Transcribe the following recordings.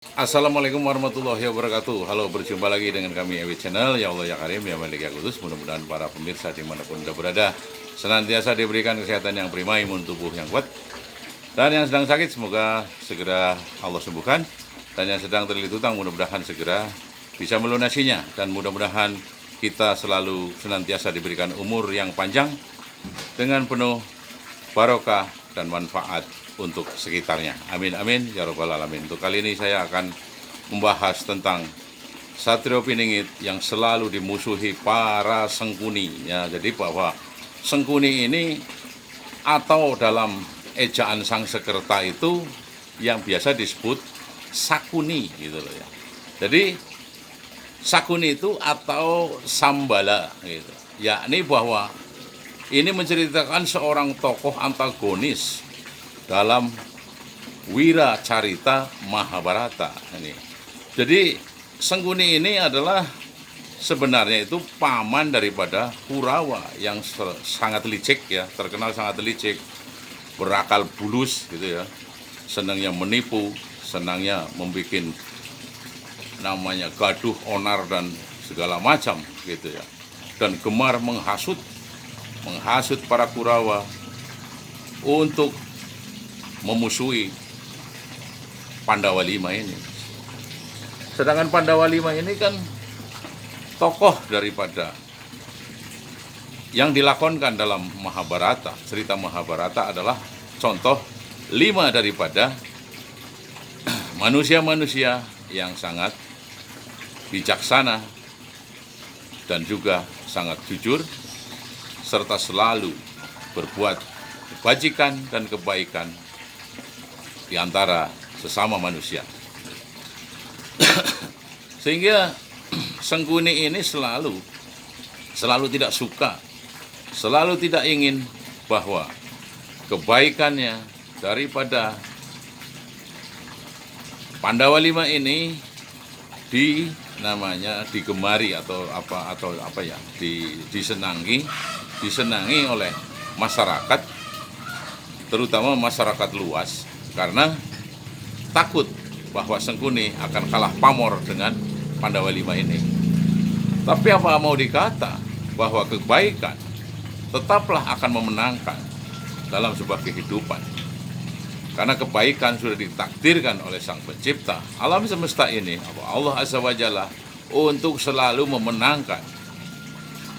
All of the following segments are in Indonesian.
Assalamualaikum warahmatullahi wabarakatuh. Halo, berjumpa lagi dengan kami Ewi Channel. Ya Allah ya Karim, ya Malik ya Kudus. Mudah-mudahan para pemirsa dimanapun Anda berada senantiasa diberikan kesehatan yang prima, imun tubuh yang kuat. Dan yang sedang sakit semoga segera Allah sembuhkan. Dan yang sedang terlilit hutang mudah-mudahan segera bisa melunasinya. Dan mudah-mudahan kita selalu senantiasa diberikan umur yang panjang dengan penuh barokah dan manfaat untuk sekitarnya. Amin amin ya robbal alamin. Untuk kali ini saya akan membahas tentang Satrio Piningit yang selalu dimusuhi para sengkuni. Ya, jadi bahwa sengkuni ini atau dalam ejaan Sangsekerta itu yang biasa disebut sakuni gitu loh ya. Jadi sakuni itu atau sambala gitu. Yakni bahwa ini menceritakan seorang tokoh antagonis dalam Wira Carita Mahabharata ini. Jadi Sengkuni ini adalah sebenarnya itu paman daripada Kurawa yang sangat licik ya, terkenal sangat licik, berakal bulus gitu ya, senangnya menipu, senangnya membuat namanya gaduh, onar dan segala macam gitu ya, dan gemar menghasut para Kurawa untuk memusuhi Pandawa Lima ini. Sedangkan Pandawa Lima ini kan tokoh daripada yang dilakonkan dalam Mahabharata. Cerita Mahabharata adalah contoh 5 daripada manusia-manusia yang sangat bijaksana dan juga sangat jujur serta selalu berbuat kebajikan dan kebaikan di antara sesama manusia. Sehingga Sengkuni ini selalu tidak suka, selalu tidak ingin bahwa kebaikannya daripada Pandawa Lima ini digemari atau disenangi oleh masyarakat, terutama masyarakat luas, karena takut bahwa Sengkuni akan kalah pamor dengan Pandawa Lima ini. Tapi apa mau dikata, bahwa kebaikan tetaplah akan memenangkan dalam sebuah kehidupan. Karena kebaikan sudah ditakdirkan oleh Sang Pencipta alam semesta ini, Allah Azza wa Jalla, untuk selalu memenangkan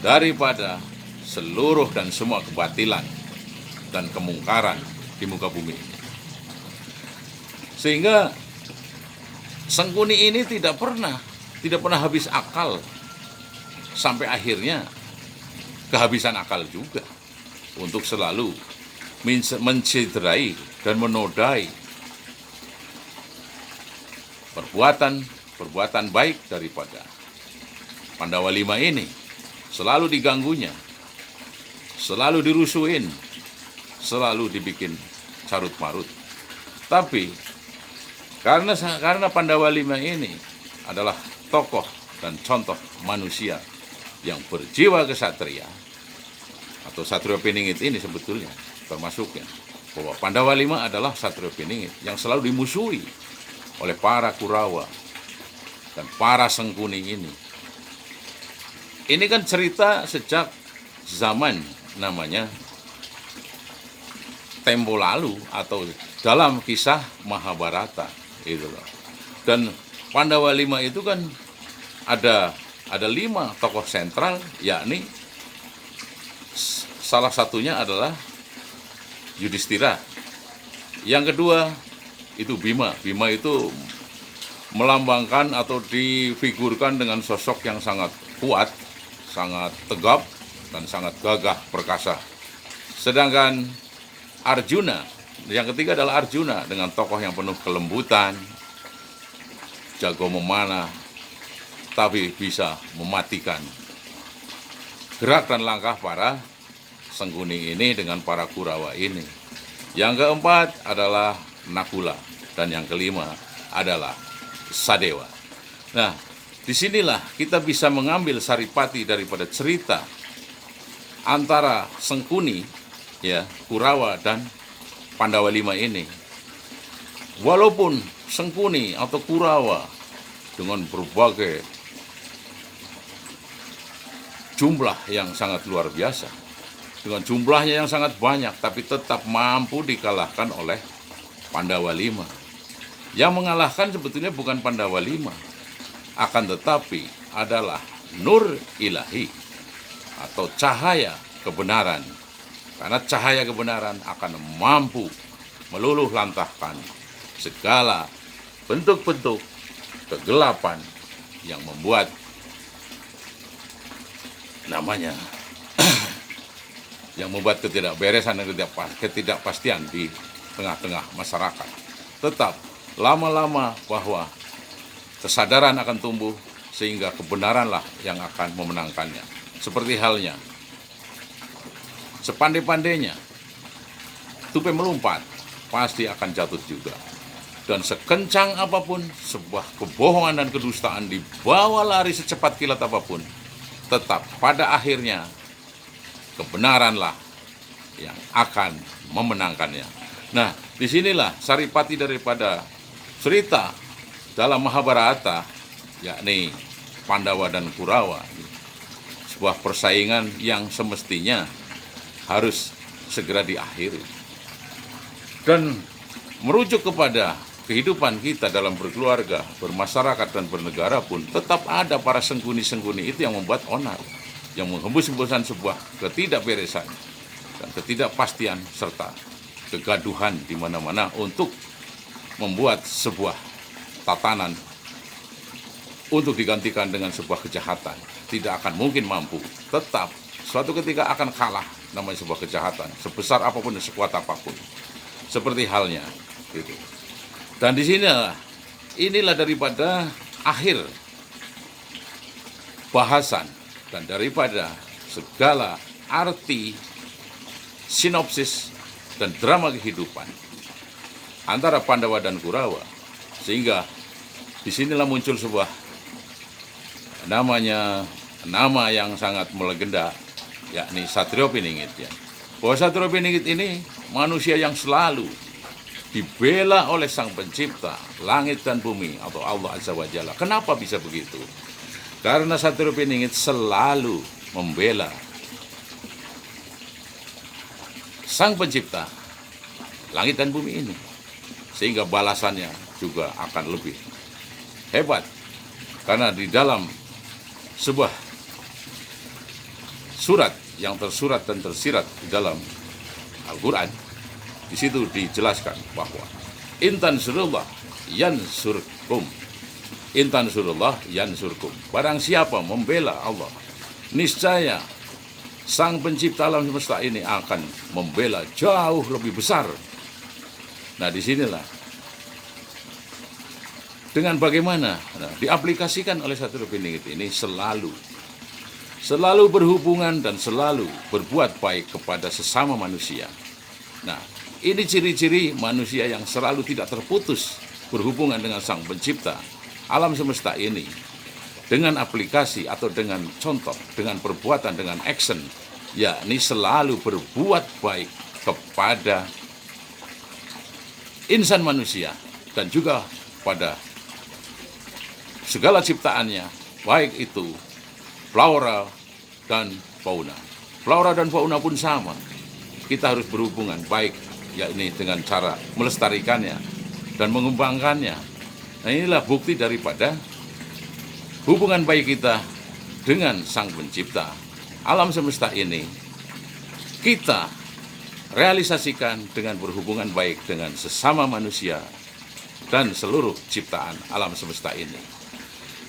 daripada seluruh dan semua kebatilan dan kemungkaran di muka bumi ini. Sehingga Sengkuni ini tidak pernah habis akal, sampai akhirnya kehabisan akal juga untuk selalu mencederai dan menodai perbuatan baik daripada Pandawa Lima ini. Selalu diganggunya, selalu dirusuhin, selalu dibikin carut marut. Tapi karena Pandawa Lima ini adalah tokoh dan contoh manusia yang berjiwa kesatria, atau Satrio Piningit ini sebetulnya termasuknya, bahwa Pandawa Lima adalah Satrio Piningit yang selalu dimusuhi oleh para Kurawa dan para Sengkuni ini. Ini kan cerita sejak zaman namanya tempo lalu atau dalam kisah Mahabharata itu loh. Dan Pandawa Lima itu kan ada 5 tokoh sentral, yakni salah satunya adalah Yudhistira. Yang kedua itu Bima. Bima itu melambangkan atau difigurkan dengan sosok yang sangat kuat, sangat tegap, dan sangat gagah perkasa. Sedangkan Arjuna, yang ketiga adalah Arjuna, dengan tokoh yang penuh kelembutan, jago memanah, tapi bisa mematikan gerak dan langkah para Sengkuni ini dengan para Kurawa ini. Yang keempat adalah Nakula, dan yang kelima adalah Sadewa. Nah, disinilah kita bisa mengambil saripati daripada cerita antara Sengkuni, ya, Kurawa dan Pandawa Lima ini. Walaupun Sengkuni atau Kurawa dengan berbagai jumlah yang sangat luar biasa, dengan jumlahnya yang sangat banyak, tapi tetap mampu dikalahkan oleh Pandawa Lima. Yang mengalahkan sebetulnya bukan Pandawa Lima, akan tetapi adalah Nur Ilahi atau cahaya kebenaran. Karena cahaya kebenaran akan mampu meluluh lantahkan segala bentuk-bentuk kegelapan yang membuat namanya yang membuat ketidakberesan dan ketidakpastian di tengah-tengah masyarakat. Tetap lama-lama bahwa kesadaran akan tumbuh sehingga kebenaranlah yang akan memenangkannya. Seperti halnya sepandai-pandainya tupai melompat pasti akan jatuh juga. Dan sekencang apapun sebuah kebohongan dan kedustaan dibawa lari secepat kilat apapun, tetap pada akhirnya kebenaranlah yang akan memenangkannya. Nah, disinilah saripati daripada cerita dalam Mahabharata, yakni Pandawa dan Kurawa. Sebuah persaingan yang semestinya harus segera diakhiri. Dan merujuk kepada kehidupan kita dalam berkeluarga, bermasyarakat, dan bernegara pun tetap ada para sengkuni-sengkuni itu yang membuat onar, yang menghembus-hembusan sebuah ketidakberesan dan ketidakpastian serta kegaduhan di mana-mana untuk membuat sebuah tatanan untuk digantikan dengan sebuah kejahatan. Tidak akan mungkin mampu, tetap suatu ketika akan kalah namanya sebuah kejahatan, sebesar apapun dan sekuat apapun. Seperti halnya gitu. Dan di sini inilah daripada akhir bahasan dan daripada segala arti sinopsis dan drama kehidupan antara Pandawa dan Kurawa, sehingga disinilah muncul sebuah nama yang sangat melegenda, yakni Satrio Piningit. Ya. Bahwa Satrio Piningit ini manusia yang selalu dibela oleh Sang Pencipta langit dan bumi atau Allah Azza wa Jalla. Kenapa bisa begitu? Karena Satrio Piningit selalu membela Sang Pencipta langit dan bumi ini, sehingga balasannya juga akan lebih hebat. Karena di dalam sebuah surat yang tersurat dan tersirat di dalam Al-Quran, di situ dijelaskan bahwa intan surullah yansurkum, intan surullah yansurkum. Barang siapa membela Allah, niscaya Sang Pencipta alam semesta ini akan membela jauh lebih besar. Nah, disinilah dengan bagaimana diaplikasikan oleh Satrio Piningit ini selalu berhubungan dan selalu berbuat baik kepada sesama manusia. Nah, ini ciri-ciri manusia yang selalu tidak terputus berhubungan dengan Sang Pencipta alam semesta ini, dengan aplikasi atau dengan contoh, dengan perbuatan, dengan action, yakni selalu berbuat baik kepada insan manusia dan juga pada segala ciptaannya, baik itu flora dan fauna. Flora dan fauna pun sama. Kita harus berhubungan baik, yakni dengan cara melestarikannya dan mengembangkannya. Nah, inilah bukti daripada hubungan baik kita dengan Sang Pencipta alam semesta ini. Kita realisasikan dengan berhubungan baik dengan sesama manusia dan seluruh ciptaan alam semesta ini.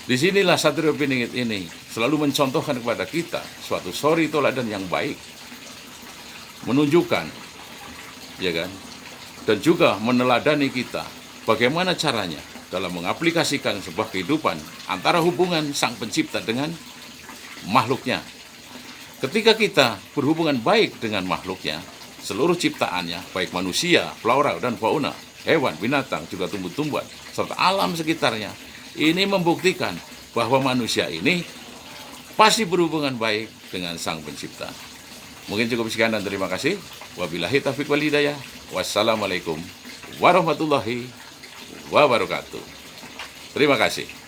Disinilah Satrio Piningit ini selalu mencontohkan kepada kita suatu suri teladan yang baik, menunjukkan, ya kan, dan juga meneladani kita bagaimana caranya dalam mengaplikasikan sebuah kehidupan antara hubungan Sang Pencipta dengan makhluknya. Ketika kita berhubungan baik dengan makhluknya, seluruh ciptaannya, baik manusia, flora dan fauna, hewan, binatang, juga tumbuh-tumbuhan, serta alam sekitarnya, ini membuktikan bahwa manusia ini pasti berhubungan baik dengan Sang Pencipta. Mungkin cukup sekian dan terima kasih. Wabillahi taufiq wal hidayah. Wassalamualaikum warahmatullahi wabarakatuh. Terima kasih.